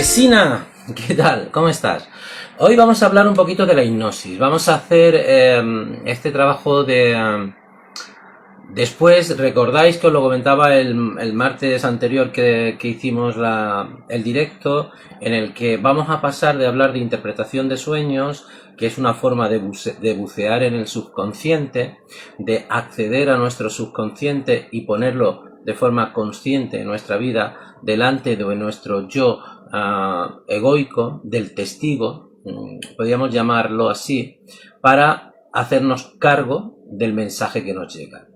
Sina, ¿qué tal? ¿Cómo estás? Hoy vamos a hablar un poquito de la hipnosis. Vamos a hacer este trabajo de... Después, recordáis que os lo comentaba el martes anterior que hicimos el directo, en el que vamos a pasar de hablar de interpretación de sueños, que es una forma de bucear en el subconsciente, de acceder a nuestro subconsciente y ponerlo de forma consciente en nuestra vida delante de nuestro yo egoico, del testigo, podríamos llamarlo así, para hacernos cargo del mensaje que nos llega.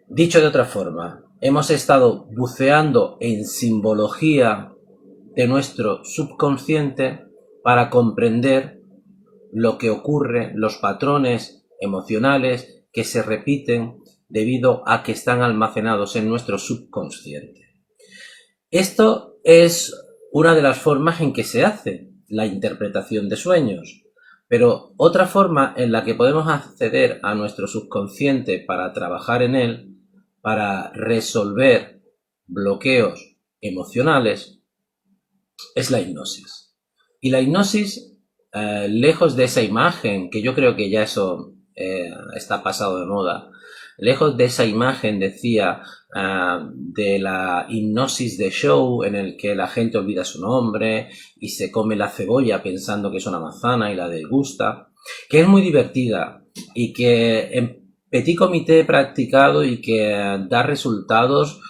Dicho de otra forma, hemos estado buceando en simbología de nuestro subconsciente para comprender lo que ocurre, los patrones emocionales que se repiten debido a que están almacenados en nuestro subconsciente. Esto es una de las formas en que se hace la interpretación de sueños, pero otra forma en la que podemos acceder a nuestro subconsciente para trabajar en él, para resolver bloqueos emocionales, es la hipnosis. Y la hipnosis, lejos de esa imagen, que yo creo que ya eso está pasado de moda, lejos de esa imagen, decía, de la hipnosis de show en el que la gente olvida su nombre y se come la cebolla pensando que es una manzana y la degusta, que es muy divertida y que en petit comité he practicado y que da resultados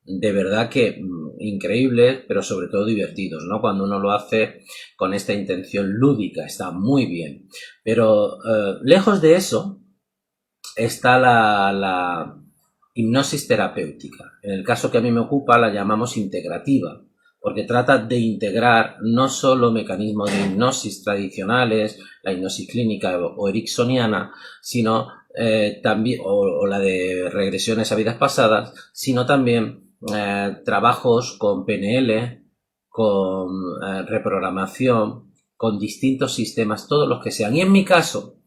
de verdad que increíbles, pero sobre todo divertidos, ¿no? Cuando uno lo hace con esta intención lúdica, está muy bien. Pero lejos de eso está la hipnosis terapéutica. En el caso que a mí me ocupa la llamamos integrativa, porque trata de integrar no solo mecanismos de hipnosis tradicionales, la hipnosis clínica o ericksoniana, sino también, o la de regresiones a vidas pasadas, sino también trabajos con PNL, con reprogramación, con distintos sistemas, todos los que sean. Y en mi caso,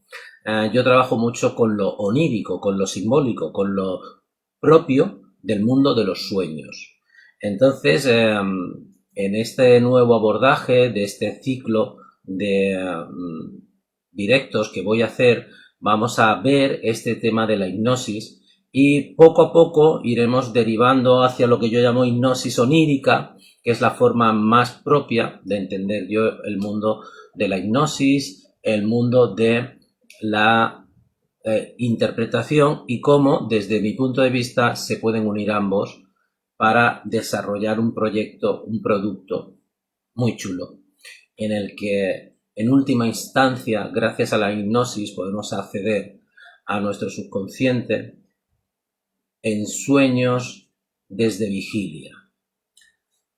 yo trabajo mucho con lo onírico, con lo simbólico, con lo propio del mundo de los sueños. Entonces, en este nuevo abordaje de este ciclo de directos que voy a hacer, vamos a ver este tema de la hipnosis y poco a poco iremos derivando hacia lo que yo llamo hipnosis onírica, que es la forma más propia de entender yo el mundo de la hipnosis, el mundo de la interpretación y cómo, desde mi punto de vista, se pueden unir ambos para desarrollar un proyecto, un producto muy chulo, en el que en última instancia, gracias a la hipnosis, podemos acceder a nuestro subconsciente en sueños desde vigilia,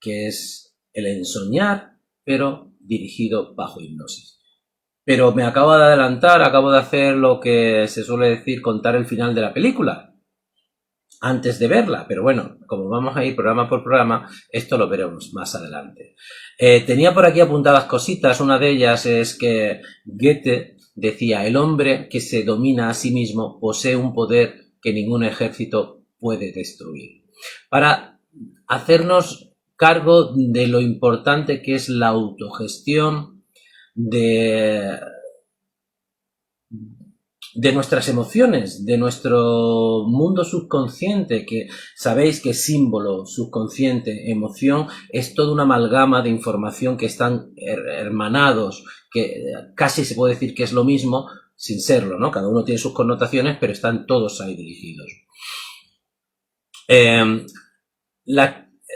que es el ensoñar, pero dirigido bajo hipnosis. Pero me acabo de adelantar, acabo de hacer lo que se suele decir, contar el final de la película, antes de verla, pero bueno, como vamos a ir programa por programa, esto lo veremos más adelante. Tenía por aquí apuntadas cositas, una de ellas es que Goethe decía, el hombre que se domina a sí mismo posee un poder que ningún ejército puede destruir. Para hacernos cargo de lo importante que es la autogestión de nuestras emociones, de nuestro mundo subconsciente, que sabéis que símbolo, subconsciente, emoción, es toda una amalgama de información que están hermanados, que casi se puede decir que es lo mismo, sin serlo, ¿no? Cada uno tiene sus connotaciones, pero están todos ahí dirigidos.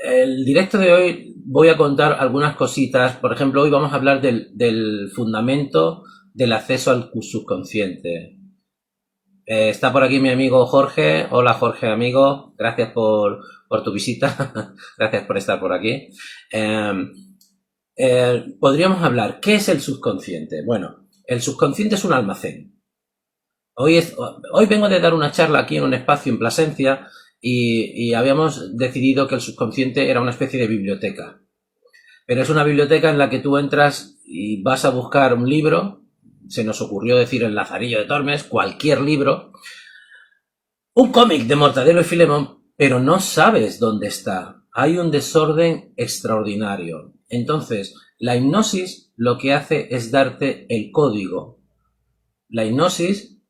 El directo de hoy voy a contar algunas cositas. Por ejemplo, hoy vamos a hablar del fundamento del acceso al subconsciente. Está por aquí mi amigo Jorge. Hola Jorge, amigo. Gracias por tu visita. Gracias por estar por aquí. Podríamos hablar, ¿qué es el subconsciente? Bueno, el subconsciente es un almacén. Hoy vengo de dar una charla aquí en un espacio en Plasencia y habíamos decidido que el subconsciente era una especie de biblioteca. Pero es una biblioteca en la que tú entras y vas a buscar un libro. Se nos ocurrió decir El Lazarillo de Tormes, cualquier libro, un cómic de Mortadelo y Filemón, pero no sabes dónde está. Hay un desorden extraordinario. Entonces, la hipnosis lo que hace es darte el código. La hipnosis,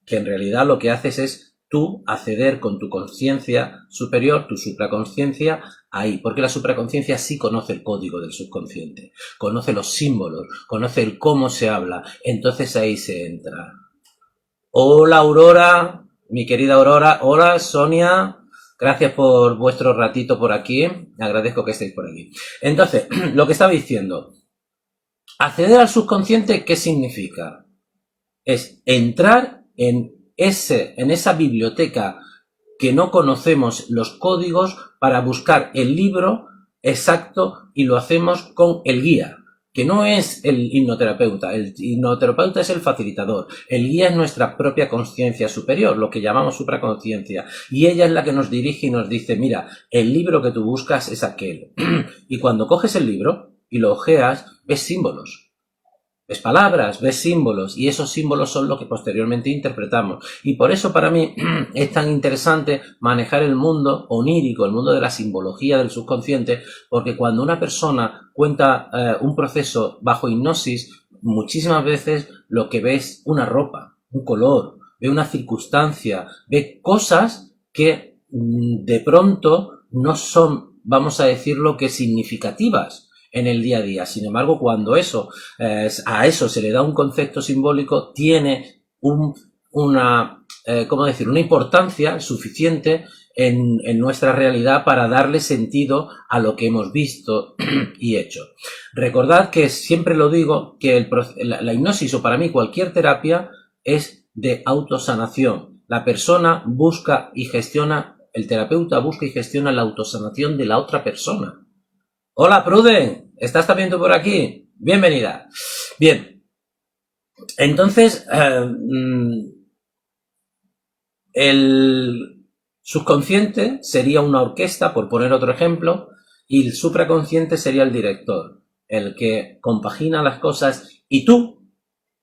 que en realidad lo que haces es tú acceder con tu conciencia superior, tu supraconsciencia, ahí, porque la supraconsciencia sí conoce el código del subconsciente, conoce los símbolos, conoce el cómo se habla, entonces ahí se entra. Hola Aurora, mi querida Aurora, hola Sonia, gracias por vuestro ratito por aquí, agradezco que estéis por aquí. Entonces, lo que estaba diciendo, acceder al subconsciente, ¿qué significa? Es entrar en esa biblioteca que no conocemos los códigos para buscar el libro exacto y lo hacemos con el guía, que no es el hipnoterapeuta. El hipnoterapeuta es el facilitador. El guía es nuestra propia conciencia superior, lo que llamamos supraconsciencia. Y ella es la que nos dirige y nos dice, mira, el libro que tú buscas es aquel. Y cuando coges el libro y lo ojeas, ves símbolos. Ves palabras, ves símbolos, y esos símbolos son lo que posteriormente interpretamos. Y por eso para mí es tan interesante manejar el mundo onírico, el mundo de la simbología del subconsciente, porque cuando una persona cuenta un proceso bajo hipnosis, muchísimas veces lo que ve es una ropa, un color, ve una circunstancia, ve cosas que de pronto no son, vamos a decirlo, que significativas en el día a día. Sin embargo, cuando a eso se le da un concepto simbólico, tiene una importancia suficiente en nuestra realidad para darle sentido a lo que hemos visto y hecho. Recordad que siempre lo digo, que la hipnosis, o para mí cualquier terapia, es de autosanación. La persona busca y gestiona, el terapeuta busca y gestiona la autosanación de la otra persona. Hola, Pruden, ¿estás también tú por aquí? Bienvenida. Bien, entonces, el subconsciente sería una orquesta, por poner otro ejemplo, y el supraconsciente sería el director, el que compagina las cosas, y tú,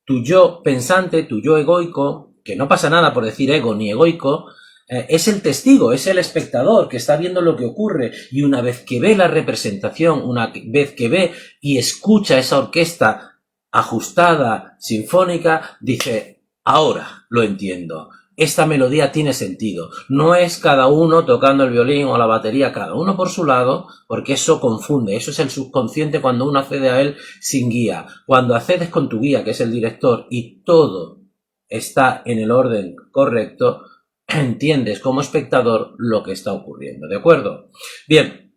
tu yo pensante, tu yo egoico, que no pasa nada por decir ego ni egoico, es el testigo, es el espectador que está viendo lo que ocurre, y una vez que ve la representación, una vez que ve y escucha esa orquesta ajustada, sinfónica, dice, ahora lo entiendo. Esta melodía tiene sentido. No es cada uno tocando el violín o la batería, cada uno por su lado, porque eso confunde. Eso es el subconsciente cuando uno accede a él sin guía. Cuando accedes con tu guía, que es el director, y todo está en el orden correcto, entiendes como espectador lo que está ocurriendo, ¿de acuerdo? Bien,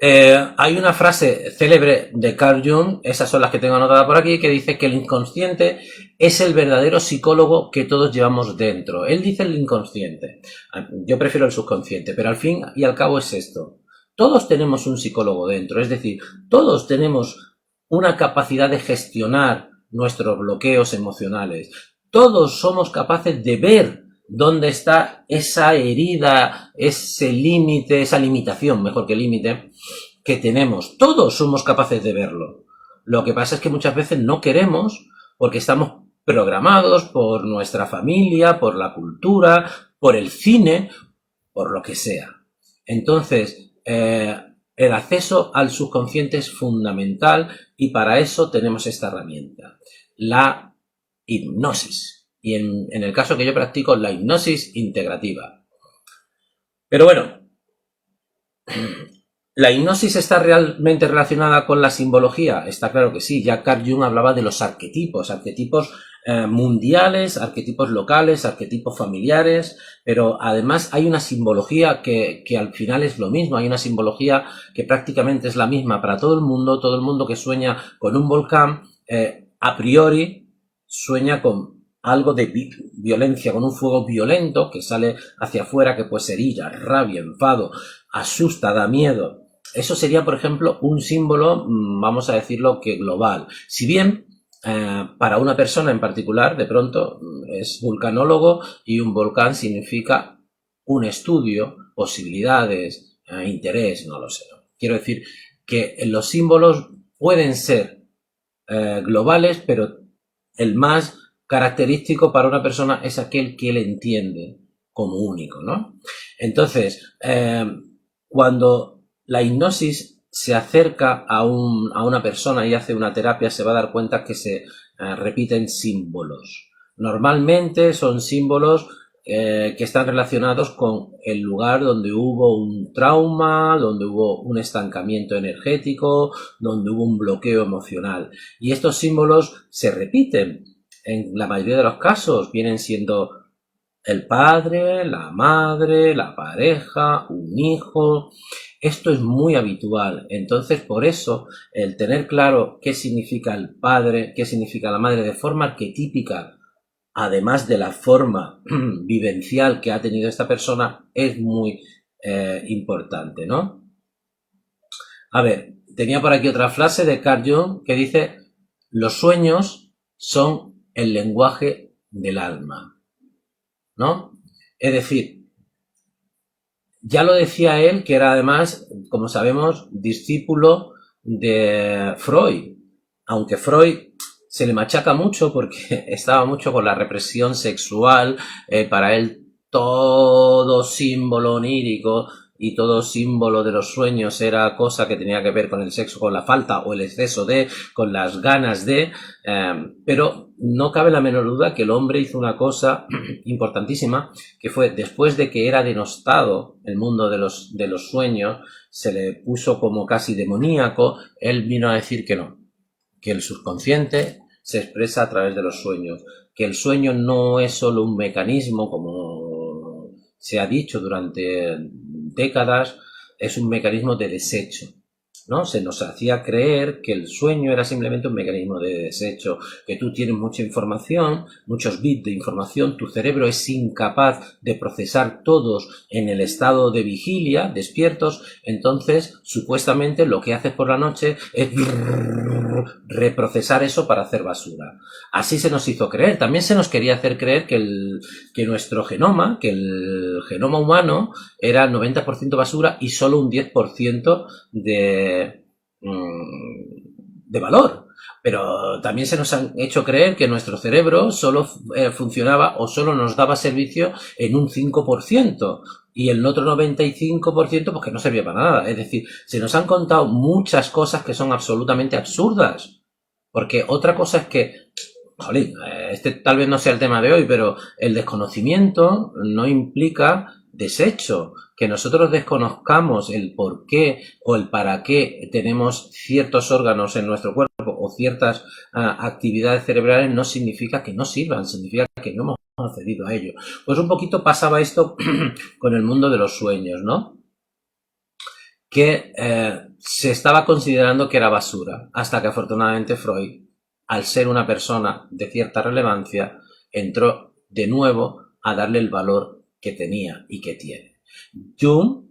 hay una frase célebre de Carl Jung, esas son las que tengo anotadas por aquí, que dice que el inconsciente es el verdadero psicólogo que todos llevamos dentro. Él dice el inconsciente, yo prefiero el subconsciente, pero al fin y al cabo es esto. Todos tenemos un psicólogo dentro, es decir, todos tenemos una capacidad de gestionar nuestros bloqueos emocionales. Todos somos capaces de ver dónde está esa herida, ese límite, esa limitación, mejor que límite, que tenemos. Todos somos capaces de verlo. Lo que pasa es que muchas veces no queremos porque estamos programados por nuestra familia, por la cultura, por el cine, por lo que sea. Entonces, el acceso al subconsciente es fundamental y para eso tenemos esta herramienta, la hipnosis. Y en el caso que yo practico, la hipnosis integrativa. Pero bueno, ¿la hipnosis está realmente relacionada con la simbología? Está claro que sí. Ya Carl Jung hablaba de los arquetipos mundiales, arquetipos locales, arquetipos familiares, pero además hay una simbología que al final es lo mismo. Hay una simbología que prácticamente es la misma para todo el mundo que sueña con un volcán, a priori sueña con algo de violencia, con un fuego violento que sale hacia afuera, que puede ser ira, rabia, enfado, asusta, da miedo. Eso sería, por ejemplo, un símbolo, vamos a decirlo, que global. Si bien para una persona en particular, de pronto, es vulcanólogo y un volcán significa un estudio, posibilidades, interés, no lo sé. Quiero decir que los símbolos pueden ser globales, pero el más característico para una persona es aquel que él entiende como único, ¿no? Entonces, cuando la hipnosis se acerca a una persona y hace una terapia, se va a dar cuenta que se repiten símbolos. Normalmente son símbolos que están relacionados con el lugar donde hubo un trauma, donde hubo un estancamiento energético, donde hubo un bloqueo emocional. Y estos símbolos se repiten. En la mayoría de los casos vienen siendo el padre, la madre, la pareja, un hijo. Esto es muy habitual. Entonces, por eso, el tener claro qué significa el padre, qué significa la madre de forma arquetípica, además de la forma vivencial que ha tenido esta persona, es muy importante, ¿no? A ver, tenía por aquí otra frase de Carl Jung que dice: los sueños son el lenguaje del alma, ¿no? Es decir, ya lo decía él, que era además, como sabemos, discípulo de Freud, aunque Freud se le machaca mucho porque estaba mucho con la represión sexual, para él todo símbolo onírico y todo símbolo de los sueños era cosa que tenía que ver con el sexo, con la falta o el exceso de, con las ganas de, pero no cabe la menor duda que el hombre hizo una cosa importantísima, que fue después de que era denostado el mundo de los sueños, se le puso como casi demoníaco, él vino a decir que no, que el subconsciente se expresa a través de los sueños, que el sueño no es solo un mecanismo, como se ha dicho durante décadas, es un mecanismo de desecho, ¿no? Se nos hacía creer que el sueño era simplemente un mecanismo de desecho, que tú tienes mucha información, muchos bits de información, tu cerebro es incapaz de procesar todos en el estado de vigilia, despiertos, entonces supuestamente lo que haces por la noche es reprocesar eso para hacer basura. Así se nos hizo creer. También se nos quería hacer creer que nuestro genoma, que el genoma humano era 90% basura y solo un 10% de valor. Pero también se nos han hecho creer que nuestro cerebro solo funcionaba o solo nos daba servicio en un 5% y el otro 95% pues que no servía para nada. Es decir, se nos han contado muchas cosas que son absolutamente absurdas. Porque otra cosa es que, jolín, este tal vez no sea el tema de hoy, pero el desconocimiento no implica desecho. Que nosotros desconozcamos el por qué o el para qué tenemos ciertos órganos en nuestro cuerpo o ciertas actividades cerebrales no significa que no sirvan, significa que no hemos accedido a ello. Pues un poquito pasaba esto con el mundo de los sueños, ¿no? Que se estaba considerando que era basura, hasta que afortunadamente Freud, al ser una persona de cierta relevancia, entró de nuevo a darle el valor que tenía y que tiene. Jung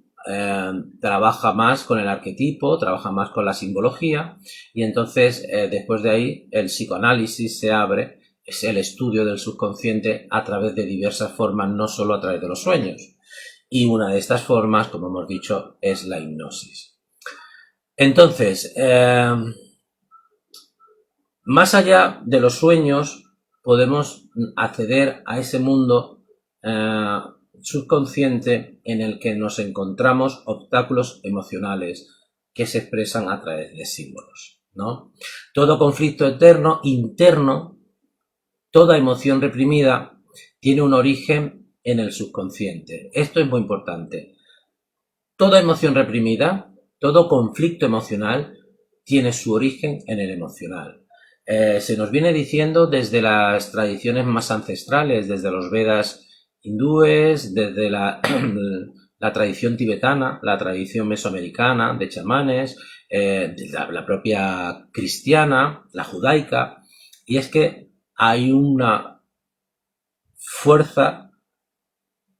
trabaja más con el arquetipo, trabaja más con la simbología y entonces después de ahí el psicoanálisis se abre, es el estudio del subconsciente a través de diversas formas, no solo a través de los sueños. Y una de estas formas, como hemos dicho, es la hipnosis. Entonces, más allá de los sueños, podemos acceder a ese mundo subconsciente en el que nos encontramos obstáculos emocionales que se expresan a través de símbolos, ¿no? Todo conflicto eterno, interno, toda emoción reprimida tiene un origen en el subconsciente. Esto es muy importante. Toda emoción reprimida, todo conflicto emocional tiene su origen en el emocional. Se nos viene diciendo desde las tradiciones más ancestrales, desde los Vedas hindúes, desde la tradición tibetana, la tradición mesoamericana de chamanes, la propia cristiana, la judaica, y es que hay una fuerza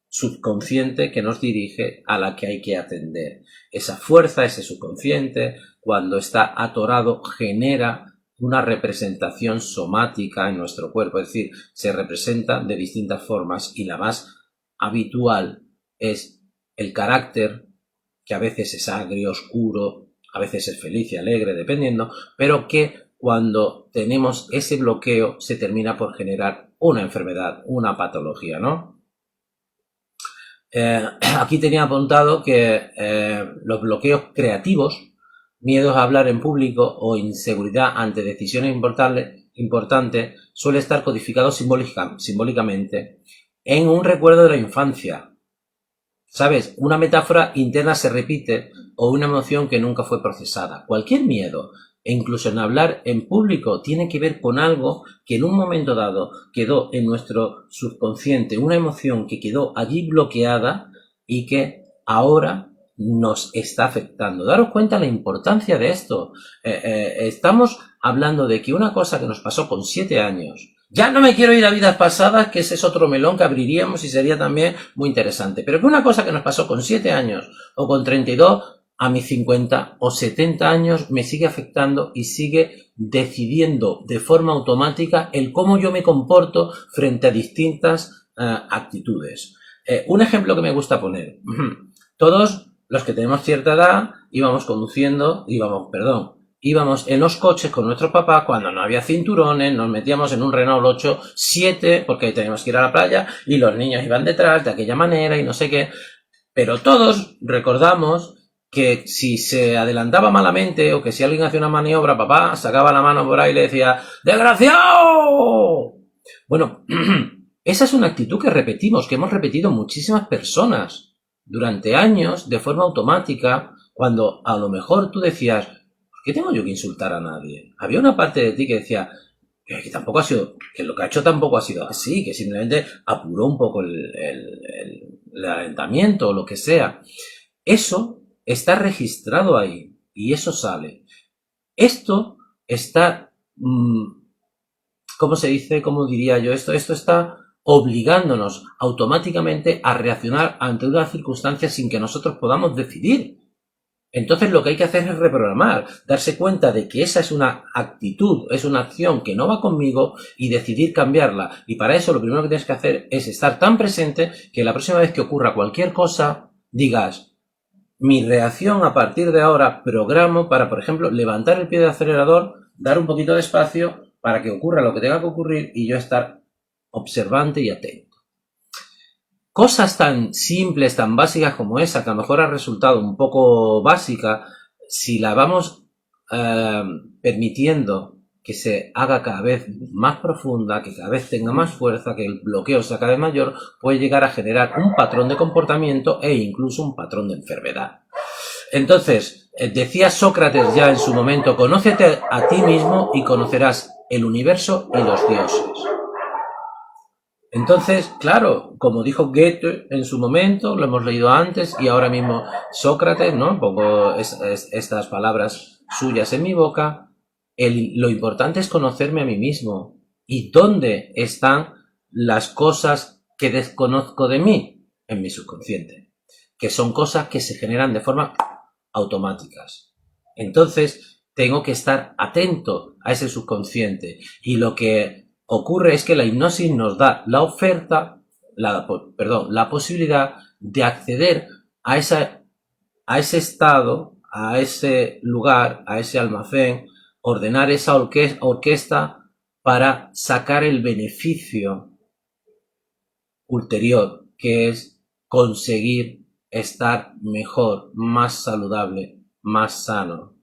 subconsciente que nos dirige a la que hay que atender. Esa fuerza, ese subconsciente, cuando está atorado, genera una representación somática en nuestro cuerpo, es decir, se representa de distintas formas y la más habitual es el carácter, que a veces es agrio, oscuro, a veces es feliz y alegre, dependiendo, pero que cuando tenemos ese bloqueo se termina por generar una enfermedad, una patología, ¿no? Aquí tenía apuntado que los bloqueos creativos, miedos a hablar en público o inseguridad ante decisiones importantes suele estar codificado simbólicamente en un recuerdo de la infancia. ¿Sabes? Una metáfora interna se repite o una emoción que nunca fue procesada. Cualquier miedo, e incluso en hablar en público, tiene que ver con algo que en un momento dado quedó en nuestro subconsciente, una emoción que quedó allí bloqueada y que ahora nos está afectando. Daros cuenta la importancia de esto. Estamos hablando de que una cosa que nos pasó con 7 años, ya no me quiero ir a vidas pasadas, que ese es otro melón que abriríamos y sería también muy interesante. Pero que una cosa que nos pasó con 7 años o con 32, a mis 50 o 70 años me sigue afectando y sigue decidiendo de forma automática el cómo yo me comporto frente a distintas actitudes. Un ejemplo que me gusta poner. Todos los que tenemos cierta edad íbamos en los coches con nuestros papás cuando no había cinturones, nos metíamos en un Renault 8 7 porque teníamos que ir a la playa y los niños iban detrás de aquella manera y no sé qué. Pero todos recordamos que si se adelantaba malamente o que si alguien hacía una maniobra, papá sacaba la mano por ahí y le decía ¡desgraciado! Bueno, esa es una actitud que repetimos, que hemos repetido muchísimas personas durante años de forma automática, cuando a lo mejor tú decías, ¿por qué tengo yo que insultar a nadie? Había una parte de ti que decía que tampoco ha sido, que lo que ha hecho tampoco ha sido así, que simplemente apuró un poco el alentamiento o lo que sea. Eso está registrado ahí y eso sale. Esto está, ¿cómo se dice? ¿Cómo diría yo? Esto está obligándonos automáticamente a reaccionar ante una circunstancia sin que nosotros podamos decidir. Entonces lo que hay que hacer es reprogramar, darse cuenta de que esa es una actitud, es una acción que no va conmigo y decidir cambiarla. Y para eso lo primero que tienes que hacer es estar tan presente que la próxima vez que ocurra cualquier cosa digas, mi reacción a partir de ahora programo para, por ejemplo, levantar el pie del acelerador, dar un poquito de espacio para que ocurra lo que tenga que ocurrir y yo estar observante y atento. Cosas tan simples, tan básicas como esa, que a lo mejor ha resultado un poco básica, si la vamos permitiendo que se haga cada vez más profunda, que cada vez tenga más fuerza, que el bloqueo sea cada vez mayor, puede llegar a generar un patrón de comportamiento e incluso un patrón de enfermedad. Entonces, decía Sócrates ya en su momento, conócete a ti mismo y conocerás el universo y los dioses. Entonces, claro, como dijo Goethe en su momento, lo hemos leído antes y ahora mismo Sócrates, ¿no? Pongo estas palabras suyas en mi boca. Lo importante es conocerme a mí mismo. ¿Y dónde están las cosas que desconozco de mí? En mi subconsciente. Que son cosas que se generan de forma automáticas. Entonces, tengo que estar atento a ese subconsciente. Y lo que ocurre es que la hipnosis nos da la oferta, la posibilidad de acceder a ese estado, a ese lugar, a ese almacén, ordenar esa orquesta para sacar el beneficio ulterior, que es conseguir estar mejor, más saludable, más sano.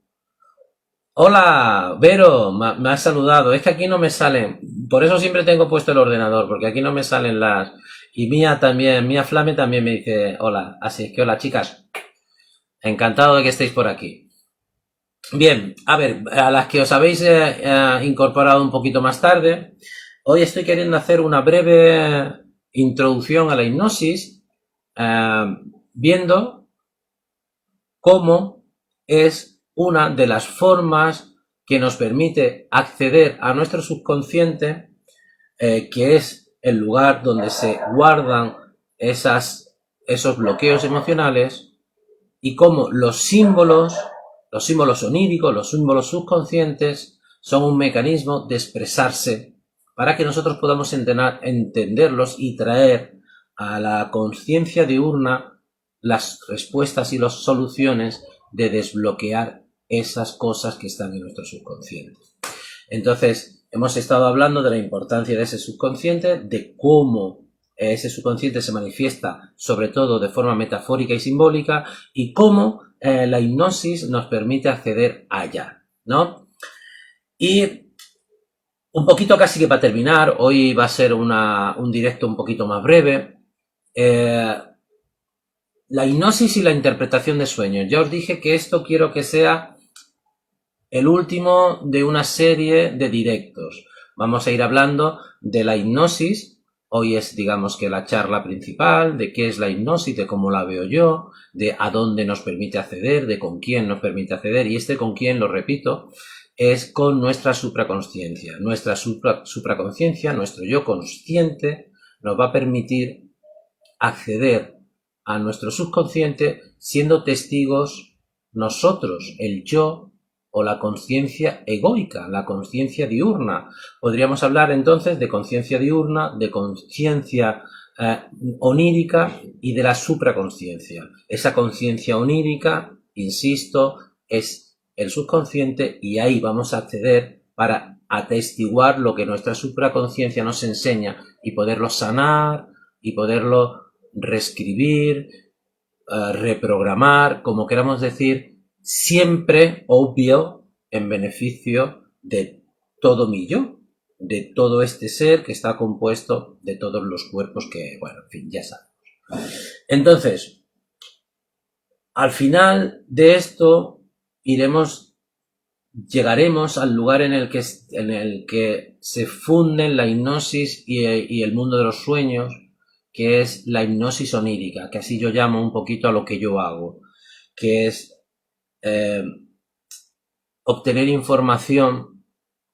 Hola, Vero, me has saludado. Es que aquí no me salen, por eso siempre tengo puesto el ordenador, porque aquí no me salen las... Y Mía también, Mía Flame también me dice hola. Así que hola, chicas. Encantado de que estéis por aquí. Bien, a ver, a las que os habéis incorporado un poquito más tarde, hoy estoy queriendo hacer una breve introducción a la hipnosis, viendo cómo es una de las formas que nos permite acceder a nuestro subconsciente, que es el lugar donde se guardan esos bloqueos emocionales, y cómo los símbolos oníricos, los símbolos subconscientes son un mecanismo de expresarse para que nosotros podamos entenderlos y traer a la conciencia diurna las respuestas y las soluciones de desbloquear esas cosas que están en nuestro subconsciente. Entonces, hemos estado hablando de la importancia de ese subconsciente, de cómo ese subconsciente se manifiesta sobre todo de forma metafórica y simbólica, y cómo la hipnosis nos permite acceder allá, ¿no? Y un poquito casi que para terminar, hoy va a ser un directo un poquito más breve. La hipnosis y la interpretación de sueños. Ya os dije que esto quiero que sea el último de una serie de directos. Vamos a ir hablando de la hipnosis. Hoy es, digamos, que la charla principal, de qué es la hipnosis, de cómo la veo yo, de a dónde nos permite acceder, de con quién nos permite acceder. Y este con quién, lo repito, es con nuestra supraconsciencia. Nuestra supraconsciencia, nuestro yo consciente, nos va a permitir acceder a nuestro subconsciente siendo testigos nosotros, el yo o la conciencia egoica, la conciencia diurna. Podríamos hablar entonces de conciencia diurna, de conciencia onírica y de la supraconsciencia. Esa conciencia onírica, insisto, es el subconsciente, y ahí vamos a acceder para atestiguar lo que nuestra supraconsciencia nos enseña y poderlo sanar y poderlo reescribir, reprogramar, como queramos decir, siempre obvio en beneficio de todo mi yo, de todo este ser que está compuesto de todos los cuerpos que, bueno, en fin, ya sabemos. Entonces, al final de esto llegaremos al lugar en el que se funden la hipnosis y el mundo de los sueños, que es la hipnosis onírica, que así yo llamo un poquito a lo que yo hago, que es obtener información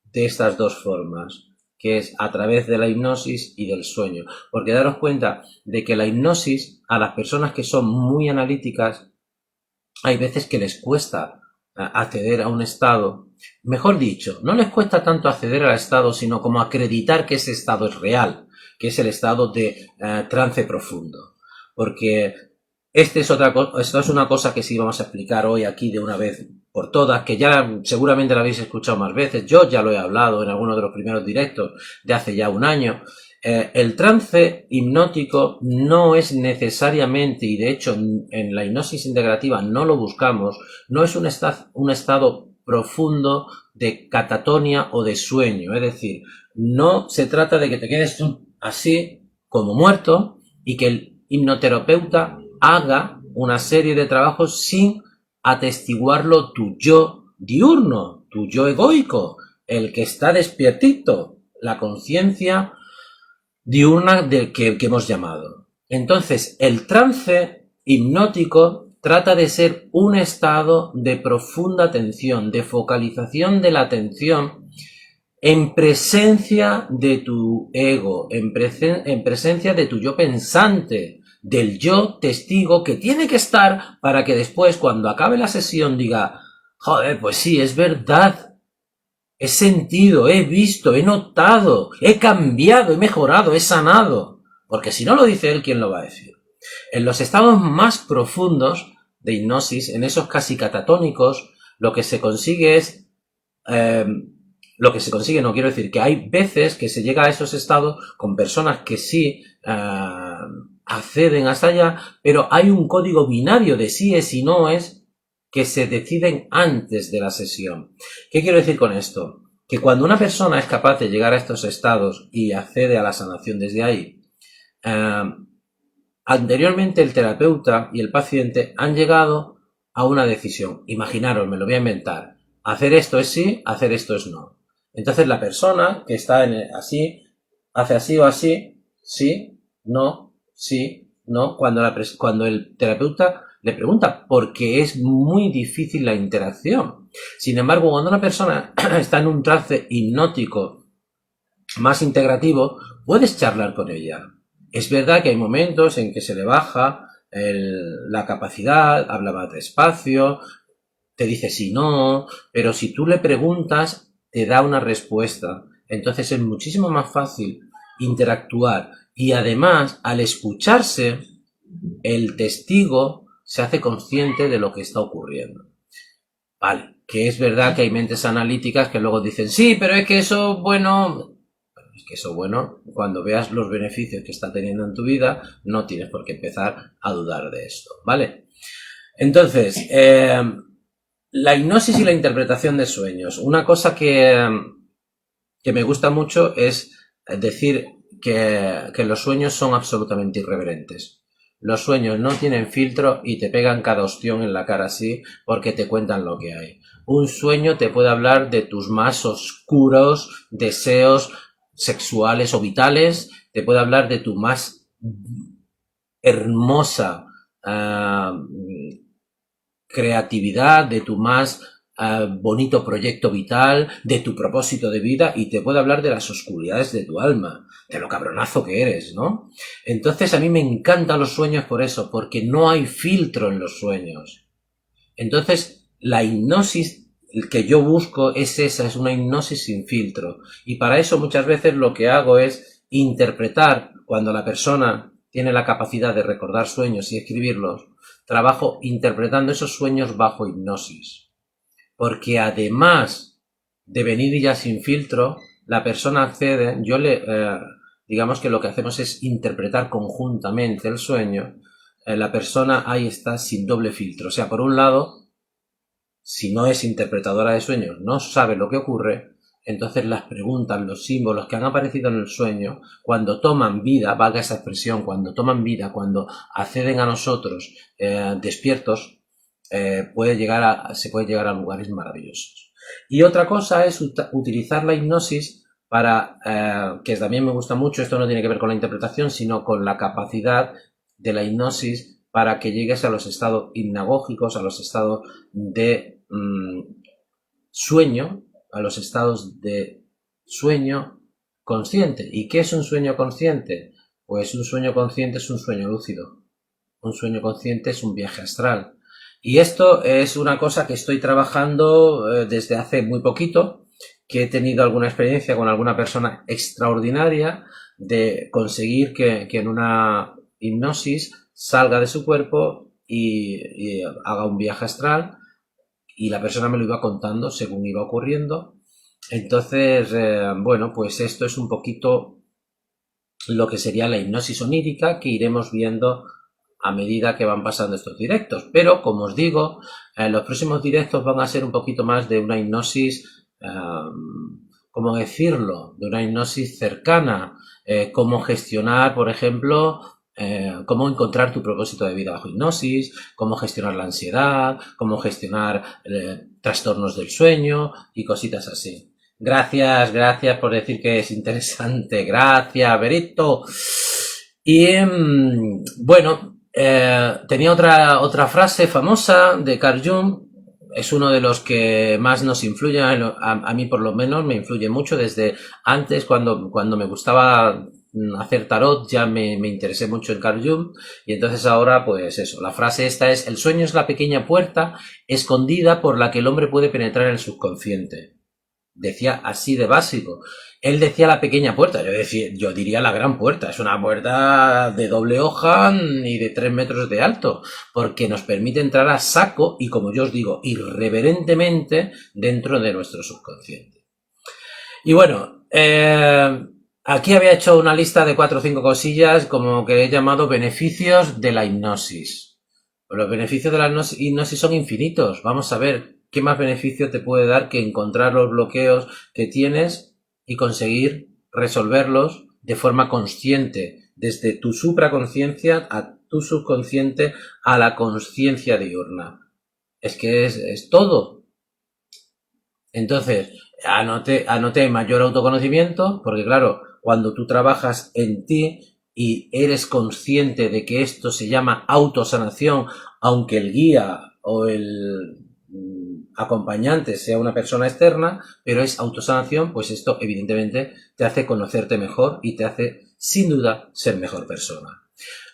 de estas dos formas, que es a través de la hipnosis y del sueño. Porque daros cuenta de que la hipnosis, a las personas que son muy analíticas, hay veces que les cuesta acceder a un estado. Mejor dicho, no les cuesta tanto acceder al estado, sino como acreditar que ese estado es real, que es el estado de trance profundo. Porque esto es una cosa que sí vamos a explicar hoy aquí de una vez por todas, que ya seguramente la habéis escuchado más veces. Yo ya lo he hablado en alguno de los primeros directos de hace ya un año. El trance hipnótico no es necesariamente, y de hecho en la hipnosis integrativa no lo buscamos, no es un estado profundo de catatonia o de sueño. Es decir, no se trata de que te quedes así como muerto y que el hipnoterapeuta haga una serie de trabajos sin atestiguarlo tu yo diurno, tu yo egoico, el que está despiertito, la conciencia diurna del que hemos llamado. Entonces, el trance hipnótico trata de ser un estado de profunda atención, de focalización de la atención en presencia de tu ego, en presencia de tu yo pensante, del yo testigo que tiene que estar para que después, cuando acabe la sesión, diga, joder, pues sí, es verdad, he sentido, he visto, he notado, he cambiado, he mejorado, he sanado. Porque si no lo dice él, ¿quién lo va a decir? En los estados más profundos de hipnosis, en esos casi catatónicos, lo que se consigue es... no quiero decir que hay veces que se llega a esos estados con personas que sí acceden hasta allá, pero hay un código binario de sí es y no es que se deciden antes de la sesión. ¿Qué quiero decir con esto? Que cuando una persona es capaz de llegar a estos estados y accede a la sanación desde ahí, anteriormente el terapeuta y el paciente han llegado a una decisión. Imaginaros, me lo voy a inventar. Hacer esto es sí, hacer esto es no. Entonces la persona que está así, hace así o así, sí, no, cuando el terapeuta le pregunta, porque es muy difícil la interacción. Sin embargo, cuando una persona está en un trance hipnótico más integrativo, puedes charlar con ella. Es verdad que hay momentos en que se le baja la capacidad, habla más despacio, te dice sí, no, pero si tú le preguntas, te da una respuesta. Entonces es muchísimo más fácil interactuar. Y además, al escucharse, el testigo se hace consciente de lo que está ocurriendo. Vale, que es verdad que hay mentes analíticas que luego dicen, sí, pero es que eso, bueno, Es que eso, bueno, cuando veas los beneficios que está teniendo en tu vida, no tienes por qué empezar a dudar de esto, ¿vale? Entonces, la hipnosis y la interpretación de sueños. Una cosa que me gusta mucho es decir que los sueños son absolutamente irreverentes. Los sueños no tienen filtro y te pegan cada ostión en la cara así porque te cuentan lo que hay. Un sueño te puede hablar de tus más oscuros deseos sexuales o vitales, te puede hablar de tu más hermosa creatividad, de tu más bonito proyecto vital, de tu propósito de vida, y te puede hablar de las oscuridades de tu alma, de lo cabronazo que eres, ¿no? Entonces a mí me encantan los sueños por eso, porque no hay filtro en los sueños. Entonces la hipnosis que yo busco es esa, es una hipnosis sin filtro, y para eso muchas veces lo que hago es interpretar, cuando la persona tiene la capacidad de recordar sueños y escribirlos, trabajo interpretando esos sueños bajo hipnosis. Porque además de venir ya sin filtro, la persona accede, digamos que lo que hacemos es interpretar conjuntamente el sueño, la persona ahí está sin doble filtro. O sea, por un lado, si no es interpretadora de sueños, no sabe lo que ocurre, entonces las preguntas, los símbolos que han aparecido en el sueño, cuando toman vida, valga esa expresión, cuando toman vida, cuando acceden a nosotros despiertos, se puede llegar a lugares maravillosos. Y otra cosa es utilizar la hipnosis para, que también me gusta mucho, esto no tiene que ver con la interpretación, sino con la capacidad de la hipnosis para que llegues a los estados hipnagógicos, a los estados de sueño, a los estados de sueño consciente. ¿Y qué es un sueño consciente? Pues un sueño consciente es un sueño lúcido. Un sueño consciente es un viaje astral. Y esto es una cosa que estoy trabajando desde hace muy poquito, que he tenido alguna experiencia con alguna persona extraordinaria de conseguir que en una hipnosis salga de su cuerpo y haga un viaje astral, y la persona me lo iba contando según iba ocurriendo. Entonces, bueno, pues esto es un poquito lo que sería la hipnosis onírica que iremos viendo a medida que van pasando estos directos. Pero, como os digo, los próximos directos van a ser un poquito más de una hipnosis, ¿cómo decirlo? De una hipnosis cercana. Cómo gestionar, por ejemplo, cómo encontrar tu propósito de vida bajo hipnosis, cómo gestionar la ansiedad, cómo gestionar trastornos del sueño y cositas así. Gracias por decir que es interesante. Gracias, Berito. Y bueno, tenía otra frase famosa de Carl Jung. Es uno de los que más nos influye, a mí por lo menos me influye mucho. Desde antes, cuando me gustaba hacer tarot, ya me interesé mucho en Carl Jung, y entonces ahora pues eso, la frase esta es: el sueño es la pequeña puerta escondida por la que el hombre puede penetrar en el subconsciente. Decía así de básico. Él decía la pequeña puerta, yo diría la gran puerta. Es una puerta de doble hoja y de 3 metros de alto, porque nos permite entrar a saco y, como yo os digo, irreverentemente dentro de nuestro subconsciente. Y bueno, aquí había hecho una lista de 4 o 5 cosillas como que he llamado beneficios de la hipnosis. Los beneficios de la hipnosis son infinitos. Vamos a ver qué más beneficio te puede dar que encontrar los bloqueos que tienes y conseguir resolverlos de forma consciente, desde tu supraconciencia a tu subconsciente a la conciencia diurna. Es que es todo. Entonces, anote mayor autoconocimiento, porque claro, cuando tú trabajas en ti y eres consciente de que esto se llama autosanación, aunque el guía o el acompañante sea una persona externa, pero es autosanación, pues esto evidentemente te hace conocerte mejor y te hace sin duda ser mejor persona.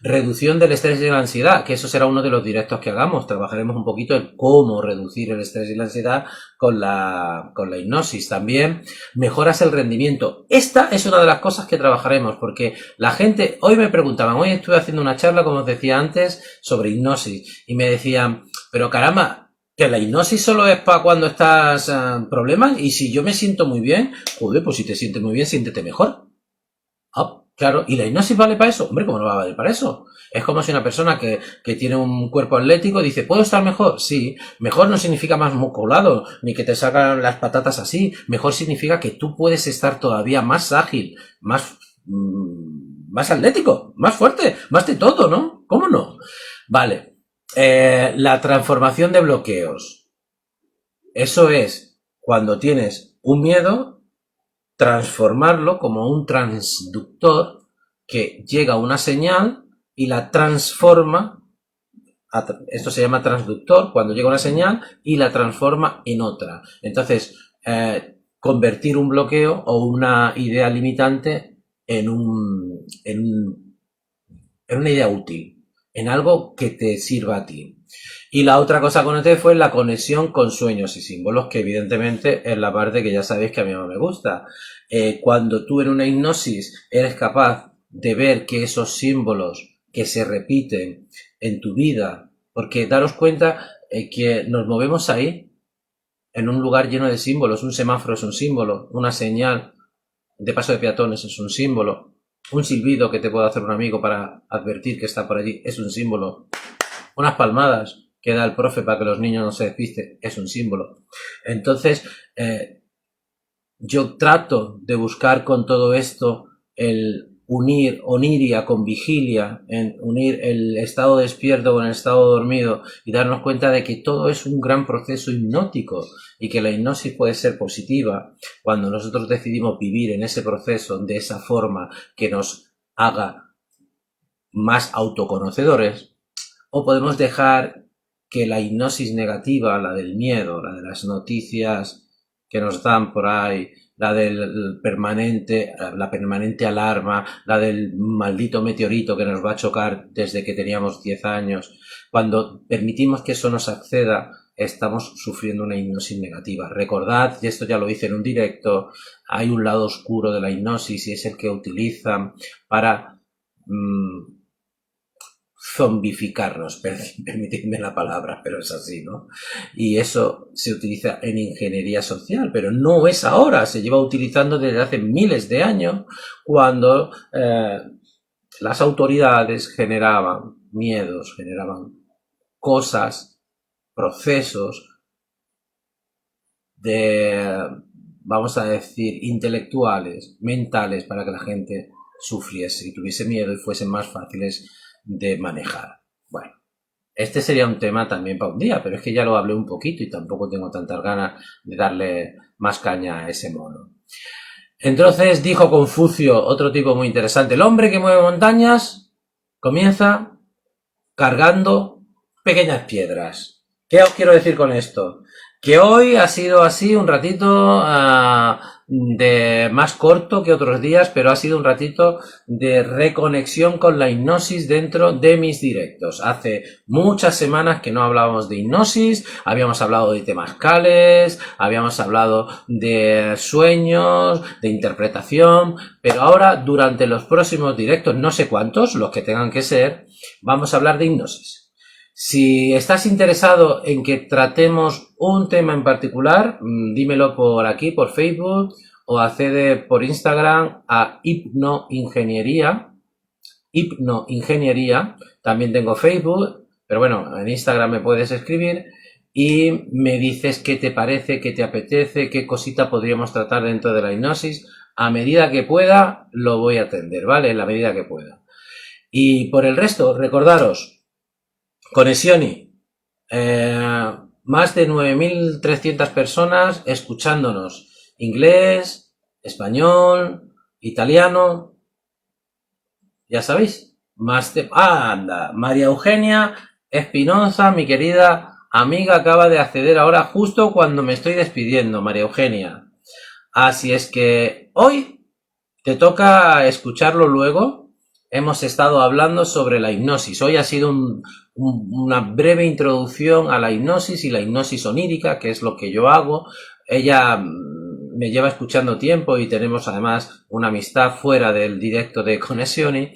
Reducción del estrés y la ansiedad, que eso será uno de los directos que hagamos. Trabajaremos un poquito en cómo reducir el estrés y la ansiedad con la hipnosis. También mejoras el rendimiento. Esta es una de las cosas que trabajaremos, porque la gente, hoy me preguntaban, hoy estuve haciendo una charla, como os decía antes, sobre hipnosis, y me decían, pero caramba, que la hipnosis solo es para cuando estás problemas, y si yo me siento muy bien, joder, pues si te sientes muy bien, siéntete mejor. Ah, claro, ¿y la hipnosis vale para eso? Hombre, ¿cómo no va a valer para eso? Es como si una persona que tiene un cuerpo atlético dice, ¿puedo estar mejor? Sí, mejor no significa más musculado, ni que te sacan las patatas así, mejor significa que tú puedes estar todavía más ágil, más atlético, más fuerte, más de todo, ¿no? ¿Cómo no? Vale, la transformación de bloqueos. Eso es cuando tienes un miedo, transformarlo como un transductor que llega a una señal y la transforma. Esto se llama transductor, cuando llega una señal y la transforma en otra. Entonces, convertir un bloqueo o una idea limitante en una idea útil, en algo que te sirva a ti. Y la otra cosa que noté fue la conexión con sueños y símbolos, que evidentemente es la parte que ya sabéis que a mí no me gusta. Cuando tú en una hipnosis eres capaz de ver que esos símbolos que se repiten en tu vida, porque daros cuenta que nos movemos ahí, en un lugar lleno de símbolos. Un semáforo es un símbolo, una señal de paso de peatones es un símbolo, un silbido que te puede hacer un amigo para advertir que está por allí es un símbolo, unas palmadas que da el profe para que los niños no se despisten es un símbolo. Entonces, yo trato de buscar con todo esto el unir oniria con vigilia, en unir el estado despierto con el estado dormido y darnos cuenta de que todo es un gran proceso hipnótico y que la hipnosis puede ser positiva cuando nosotros decidimos vivir en ese proceso de esa forma que nos haga más autoconocedores, o podemos dejar que la hipnosis negativa, la del miedo, la de las noticias que nos dan por ahí, la permanente alarma, la del maldito meteorito que nos va a chocar desde que teníamos 10 años. Cuando permitimos que eso nos acceda, estamos sufriendo una hipnosis negativa. Recordad, y esto ya lo hice en un directo, hay un lado oscuro de la hipnosis y es el que utilizan para zombificarnos, permitidme la palabra, pero es así, ¿no? Y eso se utiliza en ingeniería social, pero no es ahora, se lleva utilizando desde hace miles de años, cuando las autoridades generaban miedos, generaban cosas, procesos vamos a decir, intelectuales, mentales, para que la gente sufriese y tuviese miedo y fuesen más fáciles de manejar. Bueno, este sería un tema también para un día, pero es que ya lo hablé un poquito y tampoco tengo tantas ganas de darle más caña a ese mono. Entonces dijo Confucio, otro tipo muy interesante, el hombre que mueve montañas comienza cargando pequeñas piedras. ¿Qué os quiero decir con esto? Que hoy ha sido así un ratito de más corto que otros días, pero ha sido un ratito de reconexión con la hipnosis dentro de mis directos. Hace muchas semanas que no hablábamos de hipnosis, habíamos hablado de temazcales, habíamos hablado de sueños, de interpretación, pero ahora durante los próximos directos, no sé cuántos, los que tengan que ser, vamos a hablar de hipnosis. Si estás interesado en que tratemos un tema en particular, dímelo por aquí, por Facebook, o accede por Instagram a Hipnoingeniería. También tengo Facebook, pero bueno, en Instagram me puedes escribir y me dices qué te parece, qué te apetece, qué cosita podríamos tratar dentro de la hipnosis. A medida que pueda, lo voy a atender, ¿vale? En la medida que pueda. Y por el resto, recordaros, Conexioni, más de 9.300 personas escuchándonos, inglés, español, italiano, ya sabéis, anda, María Eugenia Espinoza, mi querida amiga, acaba de acceder ahora justo cuando me estoy despidiendo, María Eugenia. Así es que hoy te toca escucharlo luego. Hemos estado hablando sobre la hipnosis. Hoy ha sido una breve introducción a la hipnosis y la hipnosis onírica, que es lo que yo hago. Ella me lleva escuchando tiempo y tenemos además una amistad fuera del directo de Conexioni.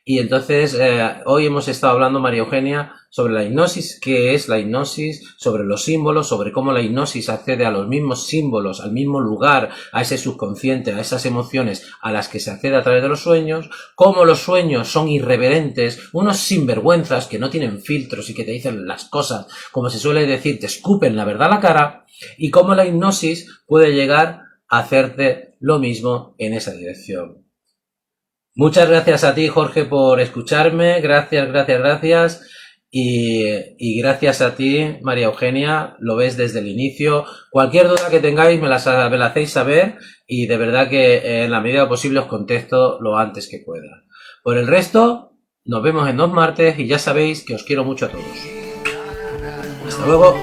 Y entonces hoy hemos estado hablando, María Eugenia, sobre la hipnosis, qué es la hipnosis, sobre los símbolos, sobre cómo la hipnosis accede a los mismos símbolos, al mismo lugar, a ese subconsciente, a esas emociones a las que se accede a través de los sueños, cómo los sueños son irreverentes, unos sinvergüenzas que no tienen filtros y que te dicen las cosas, como se suele decir, te escupen la verdad a la cara, y cómo la hipnosis puede llegar a hacerte lo mismo en esa dirección. Muchas gracias a ti, Jorge, por escucharme. Gracias, gracias, gracias. Y gracias a ti, María Eugenia. Lo ves desde el inicio. Cualquier duda que tengáis me la hacéis saber y de verdad que en la medida posible os contesto lo antes que pueda. Por el resto, nos vemos en 2 martes y ya sabéis que os quiero mucho a todos. Hasta luego.